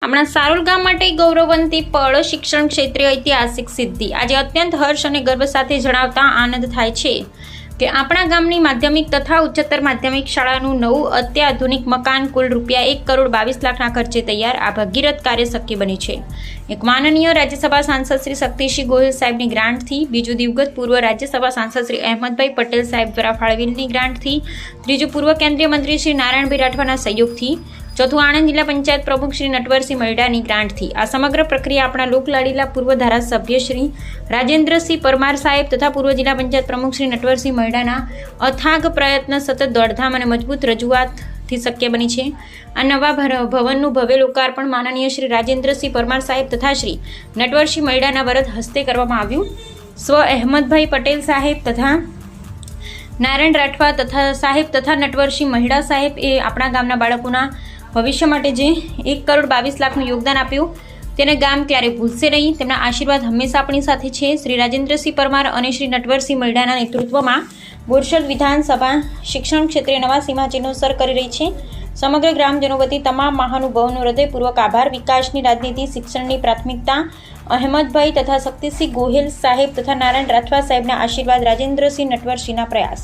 આપણા સારોલ ગામ માટે ગૌરવવંતી પળ શિક્ષણ ક્ષેત્રે ઐતિહાસિક સિદ્ધિ આજે અત્યંત હર્ષ અને ગર્વ સાથે જણાવતા આનંદ થાય છે કે આપણા ગામની માધ્યમિક તથા ઉચ્ચતર માધ્યમિક શાળાનું નવું અત્યાધુનિક મકાન કુલ ₹1,22,00,000ના ખર્ચે તૈયાર આ ભગીરથ કાર્ય શક્ય બની છે। એક માનનીય રાજ્યસભા સાંસદ શ્રી શક્તિસિંહ ગોહિલ સાહેબની ગ્રાન્ટથી, બીજું દિવગત પૂર્વ રાજ્યસભા સાંસદ શ્રી અહેમદભાઈ પટેલ સાહેબ દ્વારા ફાળવેલની ગ્રાન્ટથી, ત્રીજું પૂર્વ કેન્દ્રીય મંત્રી શ્રી નારાયણભાઈ રાઠવાના સહયોગથી, ચોથું આણંદ જિલ્લા પંચાયત પ્રમુખ શ્રી નટવરસિંહ મૈડાની ગ્રાન્ટથી। આ સમગ્ર પ્રક્રિયા આપણા લોકલાડીલા પૂર્વ ધારાસભ્ય શ્રી રાજેન્દ્રસિંહ પરમાર સાહેબ તથા પૂર્વ જિલ્લા પંચાયત પ્રમુખ શ્રી નટવરસિંહ મૈડાના અથાગ પ્રયત્ન, સતત દોડધામ અને મજબૂત રજૂઆતથી શક્ય બની છે। આ નવા ભવનનું ભવ્ય લોકાર્પણ માનનીય શ્રી રાજેન્દ્રસિંહ પરમાર સાહેબ તથા શ્રી નટવરસિંહ મૈડાના વરદ હસ્તે કરવામાં આવ્યું। સ્વ અહેમદભાઈ પટેલ સાહેબ તથા નારાયણ રાઠવા તથા સાહેબ તથા નટવરસિંહ મૈડા સાહેબ એ આપણા ગામના બાળકોના ભવિષ્ય માટે જે ₹1,22,00,000નું યોગદાન આપ્યું તેને ગામ ક્યારે ભૂલશે નહીં। તેમના આશીર્વાદ હંમેશા આપણી સાથે છે। શ્રી રાજેન્દ્રસિંહ પરમાર અને શ્રી નટવરસિંહ મૈડાના નેતૃત્વમાં બોરસદ વિધાનસભા શિક્ષણ ક્ષેત્રે નવા સીમાચિહ્નો સર કરી રહી છે। સમગ્ર ગ્રામજનો વતી તમામ મહાનુભાવોનો હૃદયપૂર્વક આભાર। વિકાસની રાજનીતિ, શિક્ષણની પ્રાથમિકતા અહેમદભાઈ તથા શક્તિસિંહ ગોહિલ સાહેબ તથા નારાયણ રાઠવા સાહેબના આશીર્વાદ, રાજેન્દ્રસિંહ નટવરસિંહના પ્રયાસ।